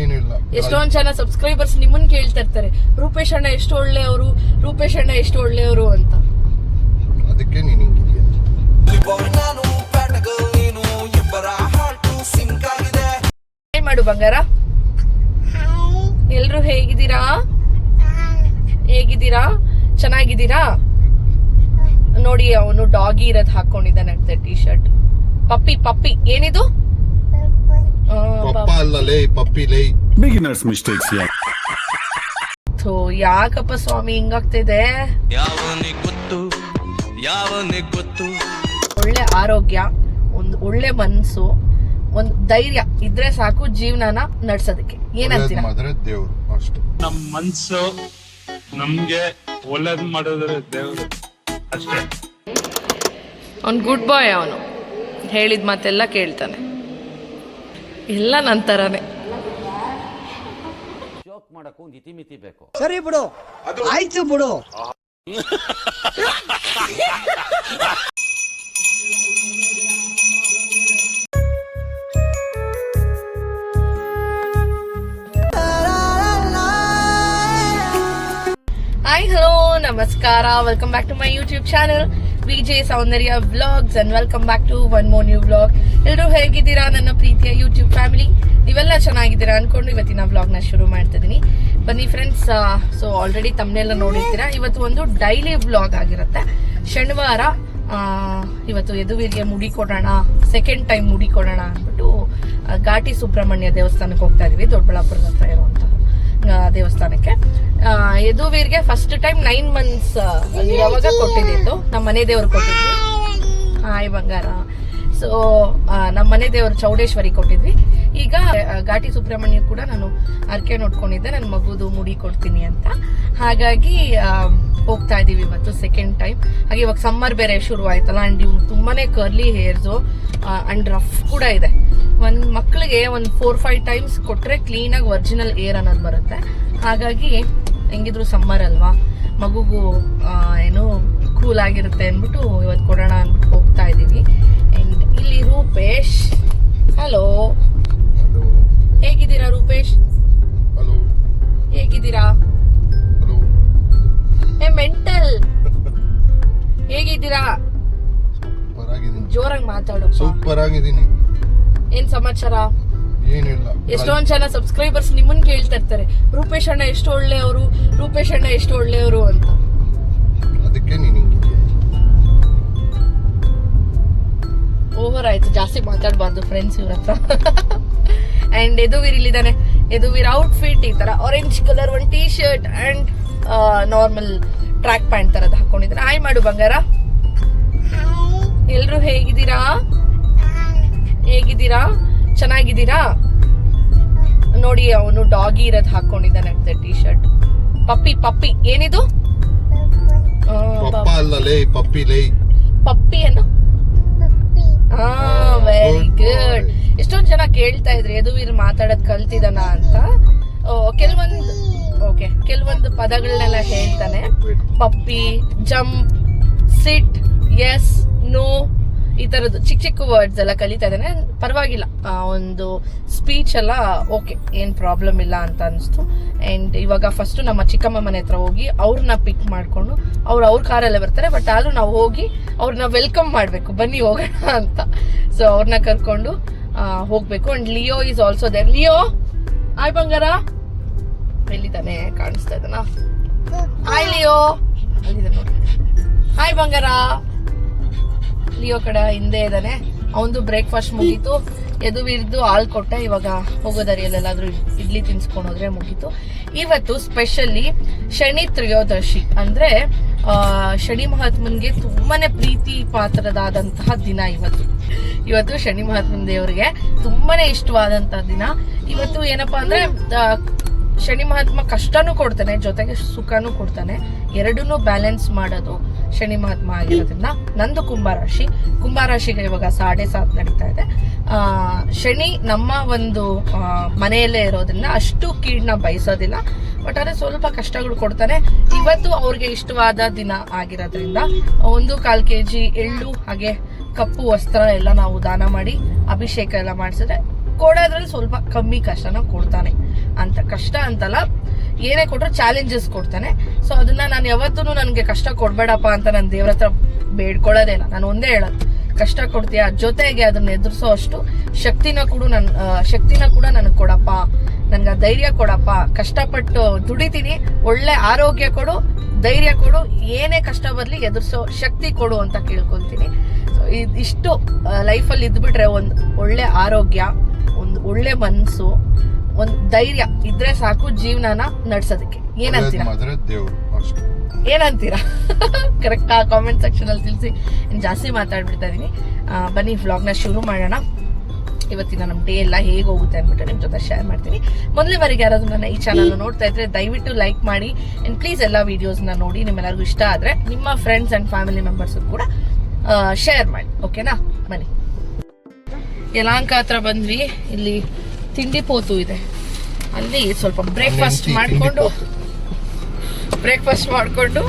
ಏನಿಲ್ಲ. ಎಷ್ಟೊಂದ್ ಜನ ಸಬ್ಸ್ಕ್ರೈಬರ್ಸ್ ನಿಮ್ಮನ್ ಕೇಳ್ತಾ ಇರ್ತಾರೆ, ರೂಪೇಶ್ ಅಣ್ಣ ಎಷ್ಟು ಒಳ್ಳೆಯವರು, ರೂಪೇಶ್ ಅಣ್ಣ ಎಷ್ಟು ಒಳ್ಳೆಯವರು ಅಂತ. ಅದಕ್ಕೆ ನೀನು ಹಿಂಗಿದ್ಯಾ. ಮಾಡು ಬಂಗಾರ. ಎಲ್ರು ಹೇಗಿದ್ದೀರಾ? ಹೇಗಿದ್ದೀರಾ? ಚೆನ್ನಾಗಿದ್ದೀರಾ? ನೋಡಿ ಅವನು ಡಾಗಿ ಇರೋದ್ ಹಾಕೊಂಡಿದ್ದಾನೆ ಅಂತ ಟಿ ಶರ್ಟ್. ಪಪ್ಪಿ ಪಪ್ಪಿ ಏನಿದು? ಪಪ್ಪ ಅಲ್ಲ ಲೇ, ಪಪ್ಪಿ ಲೇ. Beginners mistakes. ಯಾಕಪ್ಪ ಸ್ವಾಮಿ ಹಿಂಗಾಗ್ತಿದೆ? ಒಳ್ಳೆ ಆರೋಗ್ಯ, ಒಂದು ಒಳ್ಳೆ ಮನ್ಸು, ಒಂದು ಧೈರ್ಯ ಇದ್ರೆ ಸಾಕು ಜೀವನನ ನಡ್ಸೋದಕ್ಕೆ. ಏನಂತೀರಾ? ದೇವ್ರು ಅಷ್ಟೇ. ನಮ್ ಮನ್ಸು ನಮ್ಗೆ ಒಳ್ಳೇದ್ ಮಾಡಿದ್ರೆ ದೇವ್ರು ಅಷ್ಟೇ. ಅವ್ನು ಗುಡ್ ಬಾಯ್. ಅವನು ಹೇಳಿದ ಮಾತೆಲ್ಲ ಕೇಳ್ತಾನೆ, ಎಲ್ಲ ನಂತರನೇ. ಜೋಕ್ ಮಾಡಕ್ಕೂ ಒಂದು ಇತಿಮಿತಿ ಬೇಕು. ಸರಿ ಬಿಡು, ಆಯ್ತು ಬಿಡು. ಹಾಯ್ ಹಲೋ ನಮಸ್ಕಾರ, welcome back to my YouTube channel VJ Soundarya vlogs and welcome back to one more new vlog. ಎಲ್ಲರೂ ಹೇಗಿದ್ದೀರಾ ನನ್ನ ಪ್ರೀತಿಯ ಯೂಟ್ಯೂಬ್ ಫ್ಯಾಮಿಲಿ? ನೀವೆಲ್ಲ ಚೆನ್ನಾಗಿದ್ದೀರಾ ಅನ್ಕೊಂಡು ಇವತ್ತಿನ ವ್ಲಾಗ್ನ ಶುರು ಮಾಡ್ತಿದ್ದೀನಿ. ಬನ್ನಿ ಫ್ರೆಂಡ್ಸ್, ಸೊ ಆಲ್ರೆಡಿ ತಮ್ಮನೆಲ್ಲ ನೋಡಿರ್ತೀರಾ. ಇವತ್ತು ಒಂದು ಡೈಲಿ ವ್ಲಾಗ್ ಆಗಿರುತ್ತೆ. ಶನಿವಾರ ಇವತ್ತು ಯದುವೀರ್ಗೆ ಮುಡಿ ಕೊಡೋಣ, ಸೆಕೆಂಡ್ ಟೈಮ್ ಮುಡಿ ಕೊಡೋಣ ಅಂದ್ಬಿಟ್ಟು ಘಾಟಿ ಸುಬ್ರಹ್ಮಣ್ಯ ದೇವಸ್ಥಾನಕ್ಕೆ ಹೋಗ್ತಾ ಇದೀವಿ, ದೊಡ್ಡಬಳ್ಳಾಪುರದ ಹತ್ರ ಇರುವಂತಹ ದೇವಸ್ಥಾನಕ್ಕೆ. ಯದುವೀರ್ಗೆ ಫಸ್ಟ್ ಟೈಮ್ 9 months ಯಾವಾಗ ಕೊಟ್ಟಿದ್ದು, ನಮ್ಮ ಮನೆ ದೇವ್ರು ಕೊಟ್ಟಿದ್ವಿ. ಹಾಯ್ ಬಂಗಾರ. ಸೊ ನಮ್ಮ ಮನೆ ದೇವರು ಚೌಡೇಶ್ವರಿ ಕೊಟ್ಟಿದ್ವಿ. ಈಗ ಘಾಟಿ ಸುಬ್ರಹ್ಮಣ್ಯ ಕೂಡ ನಾನು ಅರ್ಕೆ ನೋಡ್ಕೊಂಡಿದ್ದೆ, ನನ್ನ ಮಗುದು ಮುಡಿ ಕೊಡ್ತೀನಿ ಅಂತ. ಹಾಗಾಗಿ ಹೋಗ್ತಾ ಇದೀವಿ ಇವತ್ತು ಸೆಕೆಂಡ್ ಟೈಮ್. ಹಾಗೆ ಇವಾಗ ಸಮ್ಮರ್ ಬೇರೆ ಶುರು ಆಯ್ತಲ್ಲ, ಅಂಡ್ ಇವ್ ತುಂಬಾನೇ ಕರ್ಲಿ ಹೇರ್ಸು ಅಂಡ್ ರಫ್ ಕೂಡ ಇದೆ. ಒಂದ್ ಮಕ್ಳಿಗೆ ಒಂದು 4-5 times ಕೊಟ್ರೆ ಕ್ಲೀನ್ ಆಗಿ ಒರಿಜಿನಲ್ ಏರ್ ಅನ್ನೋದು ಬರುತ್ತೆ. ಹಾಗಾಗಿ ಹೆಂಗಿದ್ರು ಸಮ್ಮರ್ ಅಲ್ವಾ, ಮಗುಗೂ ಏನು ಕೂಲ್ ಆಗಿರುತ್ತೆ ಅಂದ್ಬಿಟ್ಟು ಇವತ್ತು ಕೊಡೋಣ ಅಂದ್ಬಿಟ್ಟು ಹೋಗ್ತಾ ಇದೀವಿ. ಅಂಡ್ ಇಲ್ಲಿ ರೂಪೇಶ್. ಹಲೋ, ಹೇಗಿದ್ದೀರಾ ರೂಪೇಶ್? ಹಲೋ, ಹೇಗಿದ್ದೀರಾ? ಹಲೋ. ಮೆಂಟಲ್ ಹೇಗಿದ್ದೀರಾ? ಸೂಪರ್ ಆಗಿದ್ದೀನಿ. ಜೋರಾಗಿ ಮಾತಾಡು. ಸೂಪರ್ ಆಗಿದ್ದೀನಿ. ಏನ್ ಸಮಾಚಾರ? ಏನಿಲ್ಲ. ಎಷ್ಟೊಂದ್ ಜನ ಸಬ್ಸ್ಕ್ರೈಬರ್ಸ್ ನಿಮ್ಮನ್ ಕೇಳ್ತಾ ಇರ್ತಾರೆ, ರೂಪೇಶ್ ಅಣ್ಣ ಎಷ್ಟು ಒಳ್ಳೆಯವರು, ರೂಪೇಶ್ ಅಣ್ಣ ಎಷ್ಟು ಒಳ್ಳೆಯವರು ಅಂತ. ಅದಕ್ಕೆ ನೀನು ಹಿಂಗಿದ್ಯಾ. ಓವರ್ ಆಯ್ತು, ಜಾಸ್ತಿ ಮಾತಾಡಬಾರ್ದು ಫ್ರೆಂಡ್ಸ್ ಇವ್ರ ಹತ್ರ. ಅಂಡ್ ಯದುವೀರ್ ಇಲ್ಲಿದ್ದಾನೆ. ಯದುವೀರ್ ಔಟ್ಫಿಟ್ ಈ ತರ ಆರೆಂಜ್ ಕಲರ್ ಒಂದು T shirt and normal track pant ತರದ್ ಹಾಕೊಂಡಿದ್ದಾರೆ. ಹಾಯ್ ಮಾಡು ಬಂಗಾರ. ಎಲ್ರು ಹೇಗಿದ್ದೀರಾ? ಹೇಗಿದ್ದೀರಾ? ಚೆನ್ನಾಗಿದ್ದೀರಾ? ನೋಡಿ ಅವನು ಡಾಗಿ ಇರೋದ್ ಹಾಕೊಂಡಿದ್ದಾನೆ ಅಂತ ಟಿ ಶರ್ಟ್. ಪಪ್ಪಿ ಪಪ್ಪಿ ಏನಿದು? ಪಪ್ಪ ಅಲ್ಲ ಲೇ, ಪಪ್ಪಿ ಲೇ. ಪಪ್ಪಿ ಅನ್ನು. Very good. ಎಷ್ಟೊಂದ್ ಜನ ಕೇಳ್ತಾ ಇದ್ರಿ ಯದುವೀರ್ ಮಾತಾಡೋದ್ ಕಲ್ತಿದಾನ ಅಂತ. ಕೆಲವೊಂದು ಪದಗಳನ್ನೆಲ್ಲ ಹೇಳ್ತಾನೆ. ಪಪ್ಪಿ, ಜಂಪ್, ಸಿಟ್, ಎಸ್, ನೋ, ಈ ತರದ್ದು ಚಿಕ್ಕ ಚಿಕ್ಕ ವರ್ಡ್ಸ್ ಎಲ್ಲ ಕಲಿತಾ ಇದ್ದಾನೆ. ಪರವಾಗಿಲ್ಲ, ಒಂದು ಸ್ಪೀಚ್ ಎಲ್ಲ ಓಕೆ, ಏನ್ ಪ್ರಾಬ್ಲಮ್ ಇಲ್ಲ ಅಂತ ಅನಿಸ್ತು. ಅಂಡ್ ಇವಾಗ ಫಸ್ಟ್ ನಮ್ಮ ಚಿಕ್ಕಮ್ಮ ಮನೆ ಹತ್ರ ಹೋಗಿ ಅವ್ರನ್ನ ಪಿಕ್ ಮಾಡ್ಕೊಂಡು ಅವ್ರ ಕಾರಲ್ಲೇ ಬರ್ತಾರೆ. ಬಟ್ ಆದ್ರೂ ನಾವು ಹೋಗಿ ಅವ್ರನ್ನ ವೆಲ್ಕಮ್ ಮಾಡ್ಬೇಕು, ಬನ್ನಿ ಹೋಗೋಣ ಅಂತ. ಸೊ ಅವ್ರನ್ನ ಕರ್ಕೊಂಡು ಹೋಗ್ಬೇಕು. And Leo is also there. Leo hi ಬಂಗಾರ. ಎಲ್ಲಿದ್ದಾನೆ? ಕಾಣಿಸ್ತಾ ಇದ್ದಾನ? Hi Leo. ಅಲ್ಲಿದ್ದಾನೆ ನೋಡಿ. ಹಾಯ್ ಬಂಗಾರ. ಲಿಯೋ ಕಡೆ ಹಿಂದೆ ಇದ್ದಾನೆ. ಅವನದು ಬ್ರೇಕ್ಫಾಸ್ಟ್ ಮುಗೀತು. ಯದುವೀರ್ದು ಹಾಲ್ ಕೊಟ್ಟೆ. ಇವಾಗ ಹೋಗೋದರಿಯಲ್ಲೆಲ್ಲಾದ್ರೂ ಇಡ್ಲಿ ತಿನ್ಸ್ಕೊಂಡು ಹೋದ್ರೆ ಮುಗೀತು. ಇವತ್ತು ಸ್ಪೆಷಲಿ ಶನಿ ತ್ರಯೋದಶಿ, ಅಂದ್ರೆ ಶನಿ ಮಹಾತ್ಮನ್ಗೆ ತುಂಬಾನೇ ಪ್ರೀತಿ ಪಾತ್ರದಾದಂತಹ ದಿನ ಇವತ್ತು ಶನಿ ಮಹಾತ್ಮನ್ ದೇವರಿಗೆ ತುಂಬಾನೇ ಇಷ್ಟವಾದಂತಹ ದಿನ. ಇವತ್ತು ಏನಪ್ಪಾ ಅಂದ್ರೆ ಶನಿ ಮಹಾತ್ಮ ಕಷ್ಟನೂ ಕೊಡ್ತಾನೆ, ಜೊತೆಗೆ ಸುಖನೂ ಕೊಡ್ತಾನೆ. ಎರಡನ್ನೂ ಬ್ಯಾಲೆನ್ಸ್ ಮಾಡೋದು ಶನಿ ಮಹಾತ್ಮ ಆಗಿರೋದ್ರಿಂದ. ನಂದು ಕುಂಭರಾಶಿಗೆ ಇವಾಗ 7.5 ನಡೀತಾ ಇದೆ. ಶನಿ ನಮ್ಮ ಒಂದು ಮನೆಯಲ್ಲೇ ಇರೋದ್ರಿಂದ ಅಷ್ಟು ಕೀಡ್ನ ಬಯಸೋದಿಲ್ಲ, ಬಟ್ ಅದೇ ಸ್ವಲ್ಪ ಕಷ್ಟಗಳು ಕೊಡ್ತಾನೆ. ಇವತ್ತು ಅವ್ರಿಗೆ ಇಷ್ಟವಾದ ದಿನ ಆಗಿರೋದ್ರಿಂದ 1/4 kg ಎಳ್ಳು ಹಾಗೆ ಕಪ್ಪು ವಸ್ತ್ರ ಎಲ್ಲ ನಾವು ದಾನ ಮಾಡಿ ಅಭಿಷೇಕ ಎಲ್ಲ ಮಾಡಿಸಿದ್ರೆ ಕೊಡೋದ್ರಲ್ಲಿ ಸ್ವಲ್ಪ ಕಮ್ಮಿ ಕಷ್ಟನ ಕೊಡ್ತಾನೆ ಅಂತ. ಕಷ್ಟ ಅಂತಲ್ಲ, ಏನೇ ಕೊಟ್ಟರು ಚಾಲೆಂಜಸ್ ಕೊಡ್ತಾನೆ. ಸೊ ಅದನ್ನ ನಾನು ಯಾವತ್ತೂ ನನಗೆ ಕಷ್ಟ ಕೊಡ್ಬೇಡಪ್ಪ ಅಂತ ನಾನು ದೇವ್ರ ಹತ್ರ ಬೇಡ್ಕೊಳ್ಳೋದೇ ಇಲ್ಲ. ನಾನು ಒಂದೇ ಹೇಳೋದು, ಕಷ್ಟ ಕೊಡ್ತೀಯ, ಜೊತೆಗೆ ಅದನ್ನ ಎದುರಿಸೋ ಅಷ್ಟು ಶಕ್ತಿನ ಕೂಡ ನನಗೆ ಕೊಡಪ್ಪ, ನನ್ಗೆ ಧೈರ್ಯ ಕೊಡಪ್ಪ. ಕಷ್ಟಪಟ್ಟು ದುಡಿತೀನಿ, ಒಳ್ಳೆ ಆರೋಗ್ಯ ಕೊಡು, ಧೈರ್ಯ ಕೊಡು, ಏನೇ ಕಷ್ಟ ಬರಲಿ ಎದುರಿಸೋ ಶಕ್ತಿ ಕೊಡು ಅಂತ ಕೇಳ್ಕೊತೀನಿ. ಸೊ ಇಷ್ಟು ಲೈಫಲ್ಲಿ ಇದ್ಬಿಟ್ರೆ ಒಂದು ಒಳ್ಳೆ ಆರೋಗ್ಯ, ಒಂದು ಒಳ್ಳೆ ಮನಸ್ಸು, ಒಂದು ಧೈರ್ಯ ಇದ್ರೆ ಸಾಕು ಜೀವನನ ನಡ್ಸೋದಕ್ಕೆ. ಏನಂತೀರಾ? ಏನಂತೀರಾ? ಕರೆಕ್ಟ್ ಕಾಮೆಂಟ್ ಸೆಕ್ಷನ್ ಅಲ್ಲಿ ತಿಳಿಸಿ. ಜಾಸ್ತಿ ಮಾತಾಡ್ಬಿಡ್ತಾ ಇದೀನಿ. ಬನ್ನಿ ವ್ಲಾಗ್ನ ಶುರು ಮಾಡೋಣ. ಇವತ್ತಿನ ನಮ್ಮ ಡೇ ಎಲ್ಲ ಹೇಗೆ ಹೋಗುತ್ತೆ ಅಂದ್ಬಿಟ್ಟು ನಿಮ್ಮ ಜೊತೆ ಶೇರ್ ಮಾಡ್ತೀನಿ. ಮೊದಲೇ ಬಾರಿಗೆ ಯಾರಾದ್ರೂ ನನ್ನ ಈ ಚಾನಲ್ ನೋಡ್ತಾ ಇದ್ರೆ ದಯವಿಟ್ಟು ಲೈಕ್ ಮಾಡಿ ಅಂಡ್ ಪ್ಲೀಸ್ ಎಲ್ಲ ವಿಡಿಯೋಸ್ನ ನೋಡಿ. ನಿಮ್ಮೆಲ್ಲರಿಗೂ ಇಷ್ಟ ಆದ್ರೆ ನಿಮ್ಮ ಫ್ರೆಂಡ್ಸ್ ಅಂಡ್ ಫ್ಯಾಮಿಲಿ ಮೆಂಬರ್ಸ್ ಕೂಡ ಶೇರ್ ಮಾಡಿ, ಓಕೆನಾ? ಬನ್ನಿ. ಯಲಹಂಕ ಹತ್ರ ಬಂದ್ವಿ. ಇಲ್ಲಿ ತಿಂಡಿ ಪೋತು ಇದೆ, ಅಲ್ಲಿ ಸ್ವಲ್ಪ ಬ್ರೇಕ್ಫಾಸ್ಟ್ ಮಾಡಿಕೊಂಡು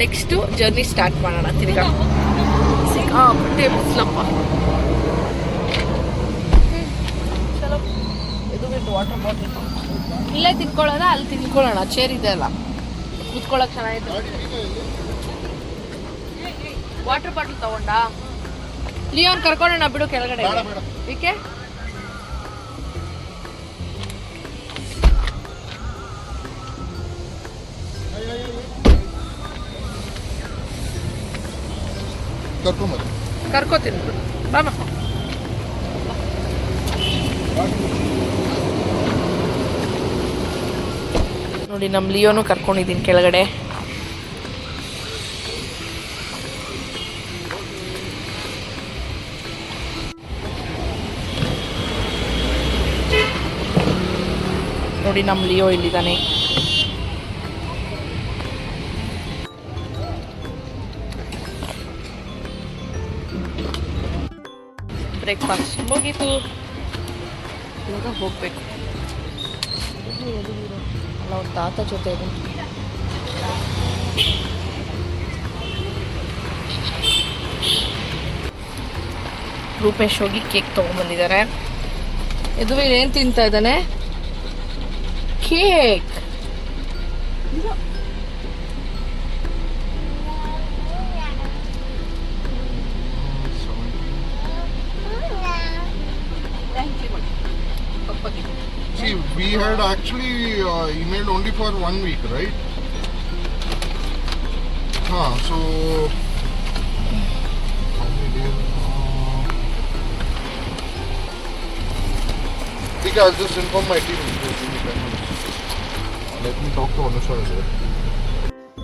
ನೆಕ್ಸ್ಟ್ ಜರ್ನಿ ಸ್ಟಾರ್ಟ್ ಮಾಡೋಣ. ತಿರ್ಗಾ ಸಿಕ್ಕಾಪಟ್ಟೆ ಬಿಸಿಲಪ್ಪ. ವಾಟರ್ ಬಾಟಲ್ ಇಲ್ಲೇ ತಿನ್ಕೊಳ್ಳೋಣ, ಅಲ್ಲಿ ತಿನ್ಕೊಳ್ಳೋಣ. ಚೇರ್ ಇದೆ ಅಲ್ಲ, ಕೂತ್ಕೊಳ್ಳೋಕೆ ಚೆನ್ನಾಗಿದೆ. ವಾಟರ್ ಬಾಟಲ್ ತಗೊಂಡಾ? ಲಿಯೋನ್ ಕರ್ಕೊಳ್ಳೋಣ ಬಿಡು ಕೆಳಗಡೆ. ಏಕೆ? ಕರ್ಕೋತೀನಿ ಬಿಡು, ಬಾಮ. ನೋಡಿ, ನಮ್ಮ ಲಿಯೋನು ಕರ್ಕೊಂಡಿದ್ದೀನಿ ಕೆಳಗಡೆ. ನೋಡಿ, ನಮ್ಮ ಲಿಯೋ ಇಲ್ಲಿದ್ದಾನೆ. ಬ್ರೇಕ್ಫಾಸ್ಟ್ ಮುಗೀತು, ಇವಾಗ ಹೋಗ್ಬೇಕು. ಅಲ್ಲ, ಅವ್ರ ತಾತ ಜೊತೆ ಇದೆ. ರೂಪೇಶ್ ಹೋಗಿ ಕೇಕ್ ತೊಗೊಂಡ್ಬಂದಿದ್ದಾರೆ. ಇದು ಏನು ತಿಂತಾ ಇದ್ದಾನೆ? Cake. See, we had actually emailed only for 1 week, right? So how many days? Okay, I'll just inform my team. Let me talk to Anusha as well.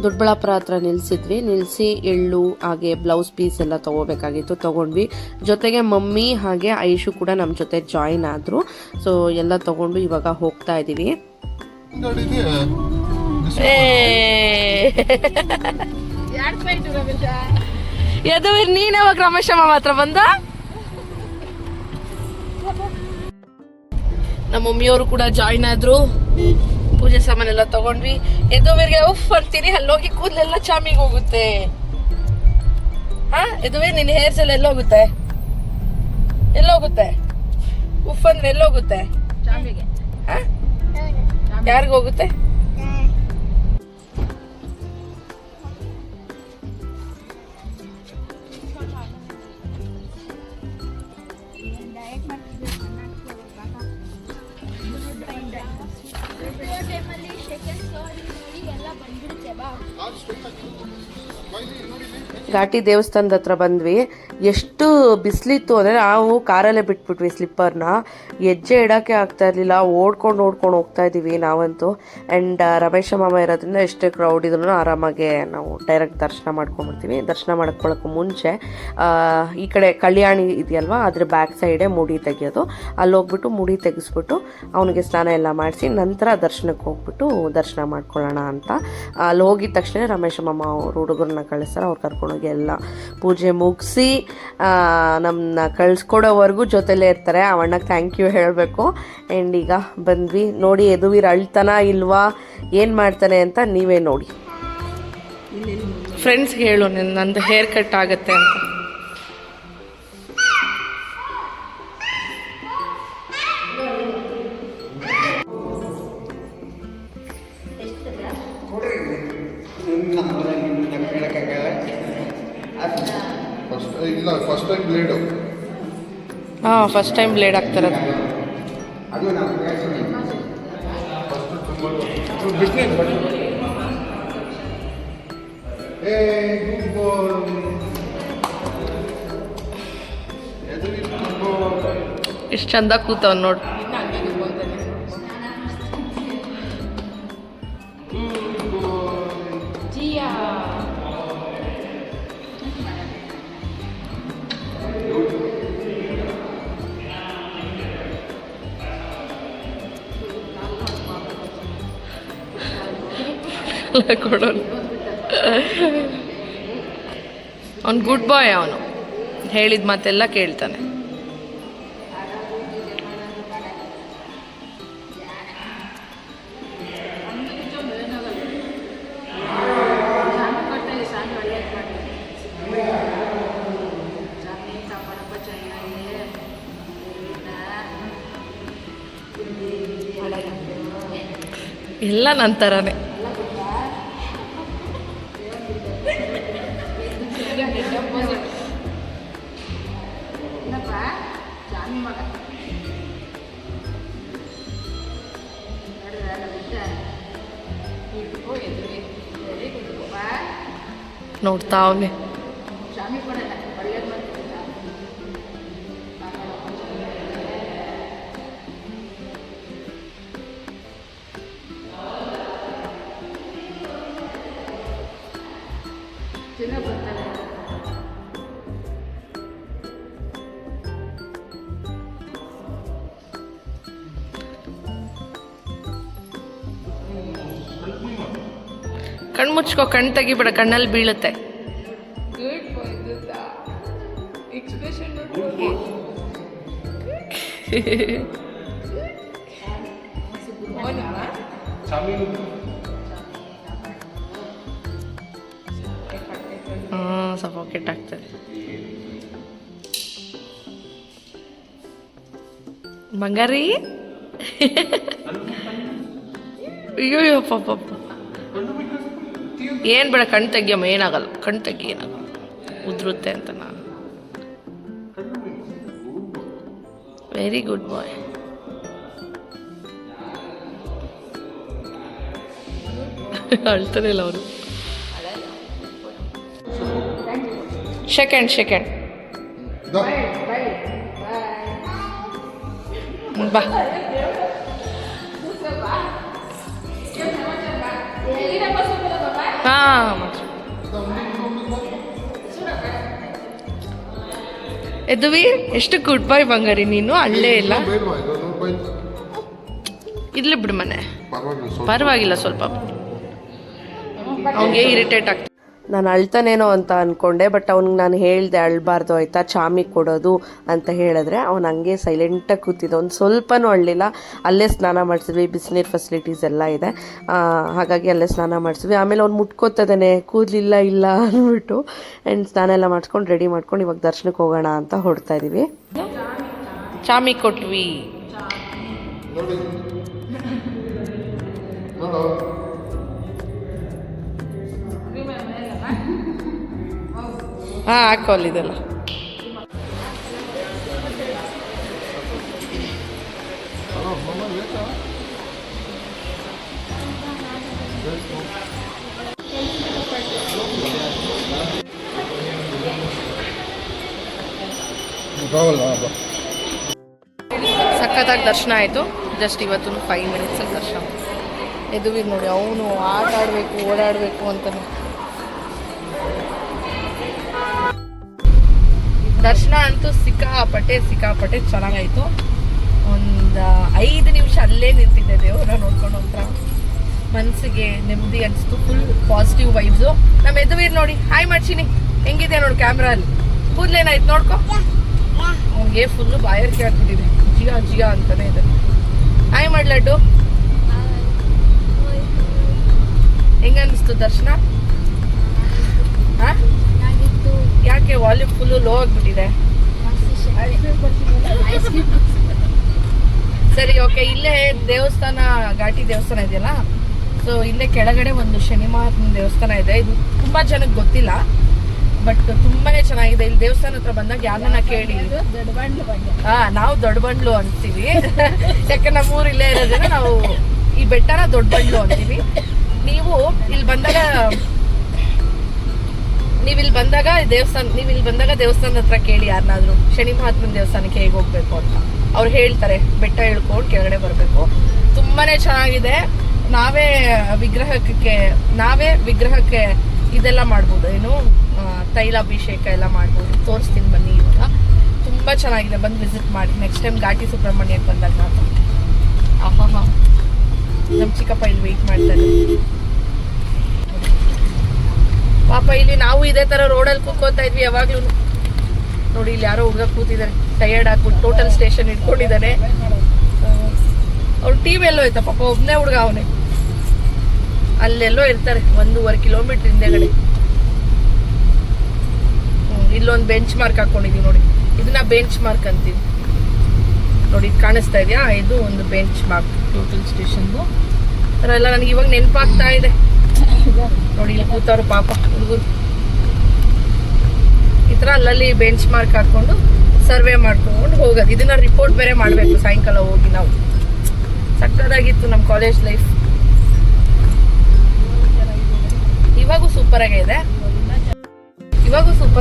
Doddaballapur ಹತ್ರ ನಿಲ್ಲಿಸಿ ಎಳ್ಳು ಹಾಗೆ ಬ್ಲೌಸ್ ಪೀಸ್ ಎಲ್ಲ ತೊಗೋಬೇಕಾಗಿತ್ತು, ತೊಗೊಂಡ್ವಿ. ಜೊತೆಗೆ ಮಮ್ಮಿ ಹಾಗೆ ಐಶು ಕೂಡ ನಮ್ಮ ಜೊತೆ ಜಾಯಿನ್ ಆದರು. ಸೊ ಎಲ್ಲ ತೊಗೊಂಡು ಇವಾಗ ಹೋಗ್ತಾ ಇದ್ದೀವಿ. ನೀನ್ ಯಾವಾಗ ರಮೇಶ್ ಮಾಮ ಹತ್ರ ಬಂದ? ನಮ್ಮ ಮಮ್ಮಿಯವರು ಕೂಡ ಜಾಯಿನ್ ಆದ್ರು. ಪೂಜೆ ಸಾಮಾನೆಲ್ಲ ತಗೊಂಡ್ವಿ. ಎದುವಿಗೆ ಉಫ್ ಅಂತೀನಿ, ಅಲ್ಲೋಗಿ ಕೂದಲೆಲ್ಲ ಚಾಮಿಗೆ ಹೋಗುತ್ತೆ. ಎದುವೆ ನಿನ್ನ ಹೇರ್ಸ್ ಎಲ್ಲ ಎಲ್ಲೋಗುತ್ತೆ? ಉಫ್ ಅಂದ್ರೆ ಎಲ್ಲೋಗುತ್ತೆ? ಯಾರಿಗೋಗುತ್ತೆ? ಘಾಟಿ ದೇವಸ್ಥಾನದ ಹತ್ರ ಬಂದ್ವಿ. ಎಷ್ಟು ಬಿಸಿಲಿತ್ತು ಅಂದರೆ ನಾವು ಕಾರಲ್ಲೇ ಬಿಟ್ಬಿಟ್ವಿ ಸ್ಲಿಪ್ಪರ್ನ. ಹೆಜ್ಜೆ ಇಡೋಕ್ಕೆ ಆಗ್ತಾ ಇರಲಿಲ್ಲ, ಓಡ್ಕೊಂಡು ಹೋಗ್ತಾ ಇದ್ದೀವಿ ನಾವಂತೂ. ಆ್ಯಂಡ್ ರಮೇಶ ಮಾಮ ಇರೋದ್ರಿಂದ ಎಷ್ಟೇ ಕ್ರೌಡ್ ಇದ್ರೂ ಆರಾಮಾಗೆ ನಾವು ಡೈರೆಕ್ಟ್ ದರ್ಶನ ಮಾಡ್ಕೊಂಡ್ಬಿಡ್ತೀವಿ. ದರ್ಶನ ಮಾಡ್ಕೊಳ್ಳೋಕ್ಕೂ ಮುಂಚೆ ಈ ಕಡೆ ಕಲ್ಯಾಣಿ ಇದೆಯಲ್ವ, ಅದ್ರ ಬ್ಯಾಕ್ ಸೈಡೇ ಮುಡಿ ತೆಗಿಯೋದು. ಅಲ್ಲಿ ಹೋಗ್ಬಿಟ್ಟು ಮುಡಿ ತೆಗೆಸ್ಬಿಟ್ಟು ಅವನಿಗೆ ಸ್ನಾನ ಎಲ್ಲ ಮಾಡಿಸಿ ನಂತರ ದರ್ಶನಕ್ಕೆ ಹೋಗ್ಬಿಟ್ಟು ದರ್ಶನ ಮಾಡ್ಕೊಳ್ಳೋಣ ಅಂತ. ಅಲ್ಲಿ ಹೋಗಿದ ತಕ್ಷಣ ರಮೇಶ ಮಾಮ ಅವ್ರ ಹುಡುಗರನ್ನ ಕಳಿಸ್ತಾರೆ. ಅವ್ರು ಕರ್ಕೊಂಡೋಗಿ ಎಲ್ಲ ಪೂಜೆ ಮುಗಿಸಿ ನಮ್ಮನ್ನ ಕಳಿಸ್ಕೊಡೋವರೆಗೂ ಜೊತೆಲೇ ಇರ್ತಾರೆ. ಅವಣ್ಣಗೆ ಥ್ಯಾಂಕ್ ಯು ಹೇಳಬೇಕು. ಆ್ಯಂಡ್ ಈಗ ಬಂದ್ವಿ. ನೋಡಿ, ಯದುವೀರ್ ಅಳ್ತಾನ ಇಲ್ವಾ, ಏನು ಮಾಡ್ತಾನೆ ಅಂತ ನೀವೇ ನೋಡಿ. ಫ್ರೆಂಡ್ಸ್ಗೆ ಹೇಳು ನಂದು ಹೇರ್ ಕಟ್ ಆಗುತ್ತೆ ಅಂತ. First time blade. ಹಾಂ ಫಸ್ಟ್ ಟೈಮ್ ಬ್ಲೇಡ್ ಆಗ್ತಾರೆ. ಅದು ನಾವು ಎಷ್ಟು ಚಂದ ಕೂತವ್ ನೋಡು. ಕೊಡೋಣ. ಅವ್ನು ಗುಡ್ ಬಾಯ್, ಅವನು ಹೇಳಿದ ಮಾತೆಲ್ಲ ಕೇಳ್ತಾನೆ. ಎಲ್ಲ ನಂತರನೇ. ನೋಡ್ತಾ ಅವನೇ. ಕಣ್ಣು ಮುಚ್ಕೋ, ಕಣ್ಣು ತೆಗಿಬೇಡ, ಕಣ್ಣಲ್ಲಿ ಬೀಳುತ್ತೆ. ಸಫೋಕೇಟ್ ಆಗ್ತದೆ. ಬಂಗಾರಿ ಅಯ್ಯೋ ಪಾಪ, ಏನು ಬೇಡ, ಕಣ್ಣು ತೆಗಿಯಮ್ಮ, ಏನಾಗಲ್ಲ, ಕಣ್ಣು ತೆಗಿ, ಏನಾಗಲ್ಲ, ಉದುರುತ್ತೆ ಅಂತ ನಾನು. ವೆರಿ ಗುಡ್ ಬಾಯ್. ಅಳ್ತಾನೆ ಇಲ್ಲ ಅವರು. ಸೆಕೆಂಡ್ ಬಾ. ಹಾಂ ಎದುವಿ, ಎಷ್ಟು ಗುಡ್ ಬಾಯ್ ಬಂಗಾರಿ ನೀನು, ಅಳ್ಳೇ ಇಲ್ಲ. ಇರ್ಲಿ ಬಿಡು ಮನೆ, ಪರವಾಗಿಲ್ಲ, ಸ್ವಲ್ಪ ಅವನಿಗೆ ಇರಿಟೇಟ್ ಆಗ್ತದೆ. ನಾನು ಅಳ್ತಾನೇನೋ ಅಂತ ಅಂದ್ಕೊಂಡೆ, ಬಟ್ ಅವ್ನಿಗೆ ನಾನು ಹೇಳಿದೆ ಅಳ್ಬಾರ್ದು ಆಯಿತಾ, ಚಾಮಿ ಕೊಡೋದು ಅಂತ ಹೇಳಿದ್ರೆ ಅವ್ನು ಹಂಗೆ ಸೈಲೆಂಟಾಗಿ ಕೂತಿದ್ದ, ಒಂದು ಸ್ವಲ್ಪನೂ ಅಳ್ಳಿಲ್ಲ. ಅಲ್ಲೇ ಸ್ನಾನ ಮಾಡಿಸಿದ್ವಿ, ಬಿಸಿನೀರು ಫೆಸಿಲಿಟೀಸ್ ಎಲ್ಲ ಇದೆ, ಹಾಗಾಗಿ ಅಲ್ಲೇ ಸ್ನಾನ ಮಾಡಿಸಿದ್ವಿ. ಆಮೇಲೆ ಅವ್ನು ಮುಟ್ಕೋತದಾನೆ, ಕೂದಲಿಲ್ಲ ಇಲ್ಲ ಅಂದ್ಬಿಟ್ಟು. ಆ್ಯಂಡ್ ಸ್ನಾನ ಎಲ್ಲ ಮಾಡಿಸ್ಕೊಂಡು ರೆಡಿ ಮಾಡ್ಕೊಂಡು ಇವಾಗ ದರ್ಶನಕ್ಕೆ ಹೋಗೋಣ ಅಂತ ಹೊರಡ್ತಾ ಇದ್ದೀವಿ. ಚಾಮಿ ಕೊಟ್ವಿ. ಹಾಂ ಹಾಕೋಲ್ಲಿದೆಲ್ಲ. ಸಖತ್ತಾಗಿ ದರ್ಶನ ಆಯಿತು. ಜಸ್ಟ್ ಇವತ್ತು 5 ಮಿನಿಟ್ಸಲ್ಲಿ ದರ್ಶನ. ಎದುವಿ ನೋಡಿ, ಅವನು ಆಟ ಆಡಬೇಕು, ಓಡಾಡಬೇಕು ಅಂತಾನೆ. ದರ್ಶನ ಅಂತೂ ಸಿಕ್ಕಾಪಟ್ಟೆ ಚೆನ್ನಾಗಾಯಿತು. ಒಂದು 5 ನಿಮಿಷ ಅಲ್ಲೇ ನಿಂತಿದ್ದೆ, ದೇವರ ನೋಡ್ಕೊಂಡು ಒಂಥರ ಮನಸ್ಸಿಗೆ ನೆಮ್ಮದಿ ಅನಿಸ್ತು. Full positive vibes. ನಮ್ಮ ಎದುವೀರ್ ನೋಡಿ, ಹಾಯ್ ಮಾಡ್ತೀನಿ, ಹೆಂಗಿದೆ ನೋಡಿ ಕ್ಯಾಮ್ರಾ ಅಲ್ಲಿ. ಕೂದಲೇನಾಯ್ತು ನೋಡ್ಕೊ. ಅವನಿಗೆ ಫುಲ್ಲು ಬಾಯಾರಿಕೆ ಆಗ್ಬಿಟ್ಟಿದೆ, ಜಿಯಾ ಅಂತಾನೆ ಇದೆ. ಹಾಯ್ ಮಾಡ್ಲಡ್ಡು. ಹೆಂಗನ್ನಿಸ್ತು ದರ್ಶನ? ಹಾಂ, ಯಾಕೆ ವಾಲ್ಯೂಮ್ ಫುಲ್ಲು ಲೋ ಆಗಿಬಿಟ್ಟಿದೆ? ಸರಿ, ಓಕೆ. ಇಲ್ಲೇ ದೇವಸ್ಥಾನ, ಘಾಟಿ ದೇವಸ್ಥಾನ ಇದೆಯಲ್ಲ, ಸೊ ಇಲ್ಲೇ ಕೆಳಗಡೆ ಒಂದು ಶನಿ ಮಹಾತ್ಮನ ದೇವಸ್ಥಾನ ಇದೆ. ಇದು ತುಂಬಾ ಜನಕ್ಕೆ ಗೊತ್ತಿಲ್ಲ, ಬಟ್ ತುಂಬಾನೇ ಚೆನ್ನಾಗಿದೆ. ಇಲ್ಲಿ ದೇವಸ್ಥಾನ ಹತ್ರ ಬಂದಾಗ ಯಾರನ್ನ ಕೇಳಿ, ನಾವು ದೊಡ್ಡ ಬಂಡ್ಲು ಅಂತೀವಿ. ಯಾಕಂದ್ರೆ ನಮ್ಮೂರು ಇಲ್ಲೇ ಇರೋದ್ರಿಂದ ನಾವು ಈ ಬೆಟ್ಟನ ದೊಡ್ಡ ಬಂಡ್ಲು ಅಂತೀವಿ. ನೀವು ಇಲ್ಲಿ ಬಂದಾಗ ದೇವಸ್ಥಾನದ ಹತ್ರ ಕೇಳಿ ಯಾರನ್ನಾದ್ರೂ ಶನಿ ಮಹಾತ್ಮನ ದೇವಸ್ಥಾನಕ್ಕೆ ಹೇಗೆ ಹೋಗ್ಬೇಕು ಅಂತ. ಅವ್ರು ಹೇಳ್ತಾರೆ, ಬೆಟ್ಟ ಇಳ್ಕೊಂಡು ಕೆಳಗಡೆ ಬರಬೇಕು. ತುಂಬಾನೇ ಚೆನ್ನಾಗಿದೆ. ನಾವೇ ವಿಗ್ರಹಕ್ಕೆ ಇದೆಲ್ಲ ಮಾಡ್ಬೋದು, ಏನು ತೈಲಾಭಿಷೇಕ ಎಲ್ಲ ಮಾಡ್ಬೋದು. ತೋರಿಸ್ತೀನಿ ಬನ್ನಿ. ಇವಾಗ ತುಂಬಾ ಚೆನ್ನಾಗಿದೆ, ಬಂದು ವಿಸಿಟ್ ಮಾಡಿ. ನೆಕ್ಸ್ಟ್ ಟೈಮ್ ಘಾಟಿ ಸುಬ್ರಹ್ಮಣ್ಯಕ್ಕೆ ಬಂದಾಗ ಮಾತ್ರ. ಆಹಾ, ನಮ್ಮ ಚಿಕ್ಕಪ್ಪ ಇಲ್ಲಿ ವೆಯ್ಟ್ ಮಾಡ್ತಾರೆ ಪಾಪ. ಇಲ್ಲಿ ನಾವು ಇದೇ ತರ ರೋಡಲ್ಲಿ ಕೂತ್ಕೋತಾ ಇದ್ವಿ ಯಾವಾಗ್ಲೂ. ನೋಡಿ ಇಲ್ಲಿ ಯಾರೋ ಹುಡುಗ ಕೂತಿದ್ದಾರೆ, ಟಯರ್ಡ್ ಆಗ್ಬಿಟ್ಟು ಟೋಟಲ್ ಸ್ಟೇಷನ್ ಇಟ್ಕೊಂಡಿದ್ದಾನೆ. ಅವ್ರ ಟೀಮ್ ಎಲ್ಲೋ ಐತ ಪಾಪ, ಒಬ್ಬನೇ ಹುಡುಗ ಅವನೇ. ಅಲ್ಲೆಲ್ಲೋ ಇರ್ತಾರೆ 1.5 ಕಿಲೋಮೀಟರ್ ಹಿಂದೆಗಡೆ. ಇಲ್ಲೊಂದು ಬೆಂಚ್ ಮಾರ್ಕ್ ಹಾಕೊಂಡಿದೀವಿ ನೋಡಿ, ಇದನ್ನ ಬೆಂಚ್ ಮಾರ್ಕ್ ಅಂತೀವಿ ನೋಡಿ. ಇದು ಕಾಣಿಸ್ತಾ ಇದೆಯಾ? ಇದು ಒಂದು ಬೆಂಚ್ ಮಾರ್ಕ್ ಟೋಟಲ್ ಸ್ಟೇಷನ್ದು. ಥರ ಎಲ್ಲ ನನಗೆ ಇವಾಗ ನೆನಪಾಗ್ತಾ ಇದೆ ನೋಡಿ. ಇಲ್ಲಿ ಕೂತವ್ರು ಪಾಪ ಹುಡುಗರು. ಈ ಥರ ಅಲ್ಲಲ್ಲಿ ಬೆಂಚ್ ಮಾರ್ಕ್ ಹಾಕೊಂಡು ಸರ್ವೆ ಮಾಡ್ಕೊಂಡು ಹೋಗೋದು. ಇದನ್ನ ರಿಪೋರ್ಟ್ ಬೇರೆ ಮಾಡಬೇಕು ಸಾಯಂಕಾಲ ಹೋಗಿ ನಾವು. ಸಕ್ಕದಾಗಿತ್ತು ನಮ್ಮ ಕಾಲೇಜ್ ಲೈಫ್. ಇವಾಗೂ ಸೂಪರ್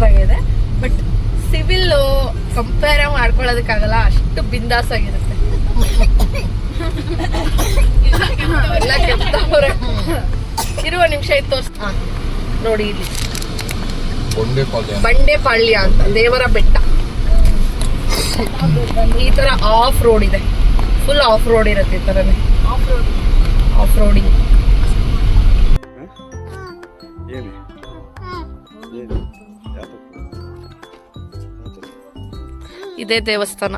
ಆಗಿದೆ. ಬಟ್ ಸಿವಿಲ್ ಕಂಪೇರ್ ಮಾಡ್ಕೊಳ್ಳೋದಕ್ಕಾಗಲ್ಲ, ಅಷ್ಟು ಬಿಂದಾಸ್ ಆಗಿರುತ್ತೆ. ಎಲ್ಲ ಕೆತ್ತವ್ರೆ. ಇರುವ ನಿಮಿಷ ಇತ್ತು ನೋಡಿ. ಇಲ್ಲಿ ಬಂಡೆಪಾಳ್ಯ ಅಂತ ದೇವರ ಬೆಟ್ಟ. ಈ ತರ ಆಫ್ ರೋಡ್ ಇದೆ, ಫುಲ್ ಆಫ್ ರೋಡ್ ಇರುತ್ತೆ. ಈ ತರನೇ ಆಫ್ ರೋಡಿಂಗ್. ಇದೇ ದೇವಸ್ಥಾನ.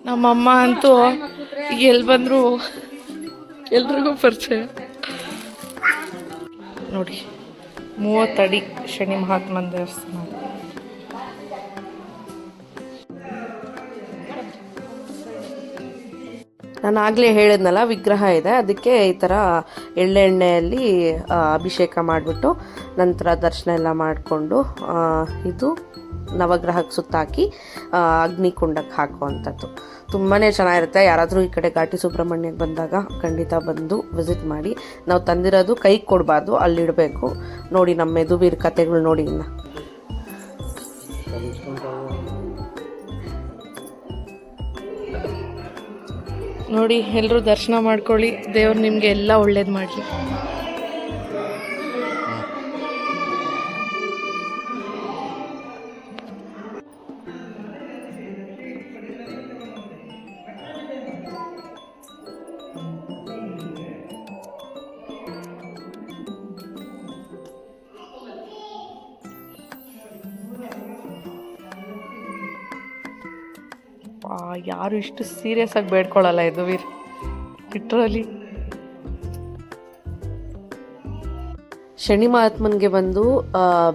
ನಮ್ಮಮ್ಮ ಅಂತೂ ಎಲ್ಲಿ ಬಂದ್ರು ಎಲ್ರಿಗೂ ಪರಿಚಯ ನೋಡಿ. 30 ಅಡಿ ಶನಿ ಮಹಾತ್ಮನ ದೇವಸ್ಥಾನ. ನಾನು ಆಗಲೇ ಹೇಳಿದ್ನಲ್ಲ, ವಿಗ್ರಹ ಇದೆ, ಅದಕ್ಕೆ ಈ ಥರ ಎಳ್ಳೆಣ್ಣೆಯಲ್ಲಿ ಅಭಿಷೇಕ ಮಾಡಿಬಿಟ್ಟು ನಂತರ ದರ್ಶನ ಎಲ್ಲ ಮಾಡಿಕೊಂಡು ಇದು ನವಗ್ರಹಕ್ಕೆ ಸುತ್ತಾಕಿ ಅಗ್ನಿಕುಂಡಕ್ಕೆ ಹಾಕುವಂಥದ್ದು. ತುಂಬಾ ಚೆನ್ನಾಗಿರುತ್ತೆ. ಯಾರಾದರೂ ಈ ಕಡೆ ಘಾಟಿ ಸುಬ್ರಹ್ಮಣ್ಯಕ್ಕೆ ಬಂದಾಗ ಖಂಡಿತ ಬಂದು ವಿಸಿಟ್ ಮಾಡಿ. ನಾವು ತಂದಿರೋದು ಕೈಗೆ ಕೊಡಬಾರ್ದು, ಅಲ್ಲಿಡಬೇಕು. ನೋಡಿ ನಮ್ಮ ಮೆದುವೀರ್ ಕತೆಗಳು ನೋಡಿ. ಇನ್ನು ನೋಡಿ, ಎಲ್ಲರೂ ದರ್ಶನ ಮಾಡ್ಕೊಳ್ಳಿ. ದೇವ್ರು ನಿಮಗೆ ಎಲ್ಲ ಒಳ್ಳೇದು ಮಾಡಲಿ. ಯಾರು ಇಷ್ಟು ಸೀರಿಯಸ್ ಆಗಿ ಬೇಡ್ಕೊಳ್ಳಲ್ಲ ಇದು ವೀರ್, ಲಿಟ್ರಲಿ. ಶನಿ ಮಹಾತ್ಮನಿಗೆ ಬಂದು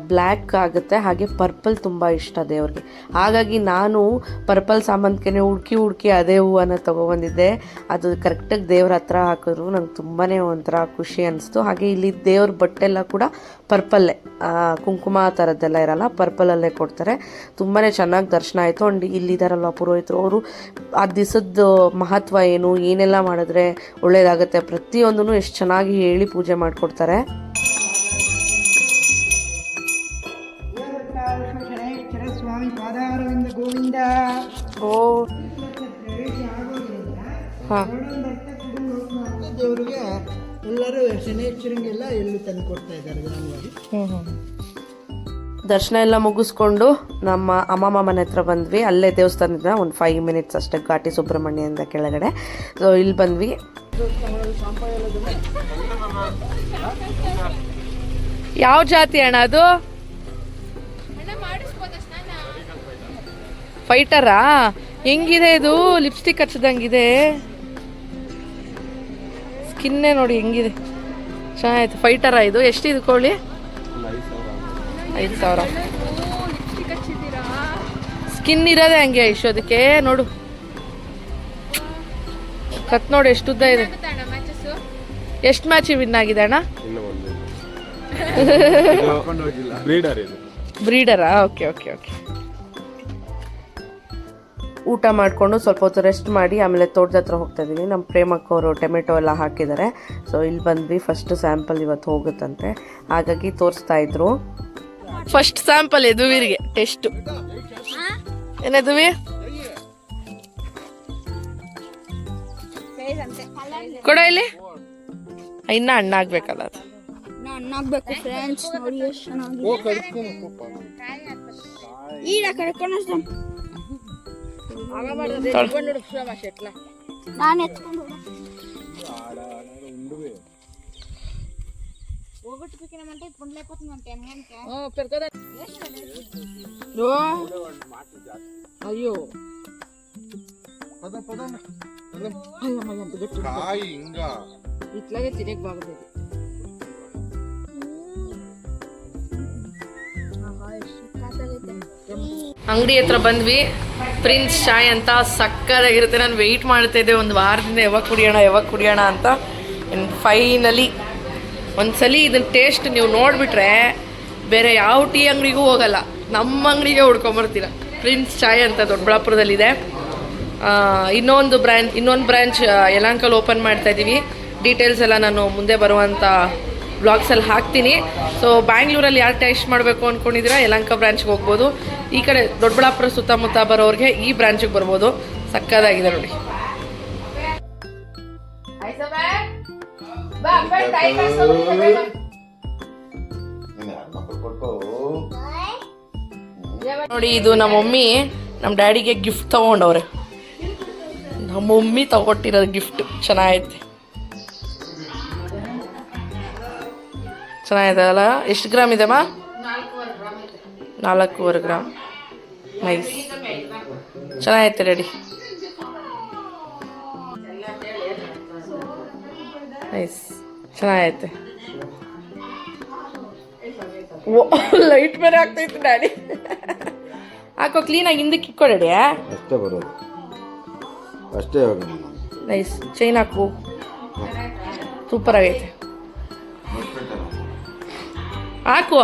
ಬ್ಲ್ಯಾಕ್ ಆಗುತ್ತೆ, ಹಾಗೆ ಪರ್ಪಲ್ ತುಂಬ ಇಷ್ಟ ದೇವ್ರಿಗೆ. ಹಾಗಾಗಿ ನಾನು ಪರ್ಪಲ್ ಸಾಮಂತಿಗೆನೇ ಹುಡುಕಿ ಅದೇ ಹೂವನ್ನು ತೊಗೊಬಂದಿದ್ದೆ. ಅದು ಕರೆಕ್ಟಾಗಿ ದೇವ್ರ ಹತ್ರ ಹಾಕಿದ್ರು ನಂಗೆ ತುಂಬಾ ಒಂಥರ ಖುಷಿ ಅನಿಸ್ತು. ಹಾಗೆ ಇಲ್ಲಿ ದೇವ್ರ ಬಟ್ಟೆಲ್ಲ ಕೂಡ ಪರ್ಪಲ್ಲೇ, ಕುಂಕುಮ ಥರದ್ದೆಲ್ಲ ಇರಲ್ಲ, ಪರ್ಪಲಲ್ಲೇ ಕೊಡ್ತಾರೆ. ತುಂಬಾ ಚೆನ್ನಾಗಿ ದರ್ಶನ ಆಯಿತು. ಅಂಡ್ ಇಲ್ಲಿದ್ದಾರಲ್ವ ಪುರೋಹಿತರು, ಅವರು ಆ ದಿವಸದ ಮಹತ್ವ ಏನು, ಏನೆಲ್ಲ ಮಾಡಿದ್ರೆ ಒಳ್ಳೆಯದಾಗುತ್ತೆ ಪ್ರತಿಯೊಂದೂ ಎಷ್ಟು ಚೆನ್ನಾಗಿ ಹೇಳಿ ಪೂಜೆ ಮಾಡಿಕೊಡ್ತಾರೆ. ಸ್ವಾಮಿ ಪಾದಾರವಿಂದ ಗೋವಿಂದ. ದೇವರಿಗೆ ಎಲ್ಲರೂ ಶನೇಶ್ವರಂಗೆಲ್ಲ ಎಳ್ಳು ತಂದು ಕೊಡ್ತಾ ಇದ್ದಾರೆ ಗ್ರಾಮವಾಗಿ. ದರ್ಶನ ಎಲ್ಲ ಮುಗಿಸ್ಕೊಂಡು ನಮ್ಮ ಅಮ್ಮಮ್ಮ ಮನೆ ಹತ್ರ ಬಂದ್ವಿ. ಅಲ್ಲೇ ದೇವಸ್ಥಾನದಿಂದ ಒಂದು 5 ಮಿನಿಟ್ಸ್ ಅಷ್ಟೇ ಘಾಟಿ ಸುಬ್ರಹ್ಮಣ್ಯದಿಂದ ಕೆಳಗಡೆ. ಸೊ ಇಲ್ಲಿ ಬಂದ್ವಿ. ಯಾವ ಜಾತಿ ಅಣ್ಣ ಅದು? ಫೈಟರಾ? ಹೆಂಗಿದೆ ಇದು? ಲಿಪ್ಸ್ಟಿಕ್ ಹಚ್ಚದಂಗಿದೆ. ಸ್ಕಿನ್ನೇ ನೋಡಿ ಹೆಂಗಿದೆ. ಚೆನ್ನಾಗಿತ್ತು. ಫೈಟರ ಇದು? ಎಷ್ಟಿದು ಕೋಳಿ? 5,000. ಸ್ಕಿನ್ ಇರೋದೇ ಹಂಗೆ ಇಷ್ಟೋದಕ್ಕೆ ನೋಡು. ಕತ್ ನೋಡಿ ಎಷ್ಟು ಉದ್ದ ಇದೆ. ಎಷ್ಟು ಮ್ಯಾಚ್ ವಿನ್ ಆಗಿದೆ ಅಣ್ಣ? ಬ್ರೀಡರಾ? Okay okay okay. ಊಟ ಮಾಡಿಕೊಂಡು ಸ್ವಲ್ಪ ಹೊತ್ತು ರೆಸ್ಟ್ ಮಾಡಿ ಆಮೇಲೆ ತೋಟದ ಹತ್ರ ಹೋಗ್ತಾ ಇದ್ದೀವಿ. ನಮ್ಮ ಪ್ರೇಮಕ್ಕ ಅವರು ಟೊಮೆಟೊ ಎಲ್ಲ ಹಾಕಿದ್ದಾರೆ. ಸೊ ಇಲ್ಲಿ ಬಂದ್ವಿ. ಫಸ್ಟ್ ಸ್ಯಾಂಪಲ್ ಇವತ್ತು ಹೋಗುತ್ತಂತೆ, ಹಾಗಾಗಿ ತೋರಿಸ್ತಾ ಇದ್ರು. ಫಸ್ಟ್ ಸ್ಯಾಂಪಲ್ ಎದುವೀರಿಗೆ ಟೆಸ್ಟು. ಏನೆದುವಿ ಕೊಡ ಇಲ್ಲಿ. ಇನ್ನ ಅಣ್ಣ ಆಗ್ಬೇಕಲ್ಲ ಅದು. ಹಣ್ಣಾಗ್ಬೇಕು ಫ್ರೆಂಡ್ಸ್. ನೋಡಿ ಎಷ್ಟು ಚೆನ್ನಾಗಿದೆ. ಈಗ ಕರ್ಕೊಂಡು ನಾನು ಎತ್ಕೊಂಡು అయ్యో కాయి ఇంకా ఇట్లాగే తినేకి బాగుంది. ಅಂಗಡಿ ಹತ್ರ ಬಂದ್ವಿ. ಪ್ರಿನ್ಸ್ ಚಾಯ್ ಅಂತ ಸಕ್ಕದಾಗಿರುತ್ತೆ. ನಾನು ವೆಯ್ಟ್ ಮಾಡ್ತಾ ಇದ್ದೆ ಒಂದು ವಾರದಿಂದ ಯಾವಾಗ ಕುಡಿಯೋಣ ಅಂತ. ಫೈನಲಿ ಒಂದ್ಸಲಿ ಇದನ್ನ ಟೇಸ್ಟ್ ನೀವು ನೋಡಿಬಿಟ್ರೆ ಬೇರೆ ಯಾವ ಟೀ ಅಂಗಡಿಗೂ ಹೋಗಲ್ಲ, ನಮ್ಮ ಅಂಗಡಿಗೆ ಹುಡ್ಕೊಂಬರ್ತೀರ. ಪ್ರಿನ್ಸ್ ಚಾಯ್ ಅಂತ ದೊಡ್ಡಬಳ್ಳಾಪುರದಲ್ಲಿದೆ. ಇನ್ನೊಂದು ಬ್ರ್ಯಾಂಚ್ ಯಲಹಂಕಲ್ಲಿ ಓಪನ್ ಮಾಡ್ತಾ ಇದ್ದೀವಿ. ಡೀಟೇಲ್ಸ್ ಎಲ್ಲ ನಾನು ಮುಂದೆ ಬರುವಂಥ ಬ್ಲಾಗ್ಸಲ್ಲಿ ಹಾಕ್ತೀನಿ. ಸೊ ಬ್ಯಾಂಗ್ಳೂರಲ್ಲಿ ಯಾರು ಟೇಸ್ಟ್ ಮಾಡಬೇಕು ಅಂದ್ಕೊಂಡಿದ್ದೀರಾ ಯಲಹಂಕ ಬ್ರಾಂಚ್ಗೆ ಹೋಗ್ಬೋದು. ಈ ಕಡೆ ದೊಡ್ಡಬಳ್ಳಾಪುರ ಸುತ್ತಮುತ್ತ ಬರೋರಿಗೆ ಈ ಬ್ರಾಂಚಿಗೆ ಬರ್ಬೋದು. ಸಕ್ಕದಾಗಿದೆ ನೋಡಿ. ನೋಡಿ ಇದು ನಮ್ಮ ಮಮ್ಮಿ ನಮ್ಮ ಡ್ಯಾಡಿಗೆ ಗಿಫ್ಟ್ ತಗೊಂಡವ್ರೆ. ನಮ್ಮ ಮಮ್ಮಿ ತಗೊಟ್ಟಿರೋದು ಗಿಫ್ಟ್ ಚೆನ್ನಾಗೈತೆ. ಚೆನ್ನಾಗಿದೆ ಅಲ್ಲ? ಎಷ್ಟು ಗ್ರಾಮ್ ಇದೆ ಮಾ? 4.25 ಗ್ರಾಮ್. ನೈಸ್, ಚೆನ್ನಾಗೈತೆ ರೆಡಿ. ನೈಸ್, ಚೆನ್ನಾಗೈತೆ. ಓ ಲೈಟ್ ಬೇರೆ ಆಗ್ತೈತೆ ಡ್ಯಾಡಿ. ಹಾಕೋ ಕ್ಲೀನಾಗಿ ಹಿಂದಕ್ಕೆ ಇಕ್ಕೋ ಡ್ಯಾಡಿ. ಅಷ್ಟೇ ಬರೋದು, ಅಷ್ಟೇ. ನೈಸ್, ಚೈನ್ ಹಾಕು. ಸೂಪರ್ ಆಗೈತೆ. ಹಾಕುವ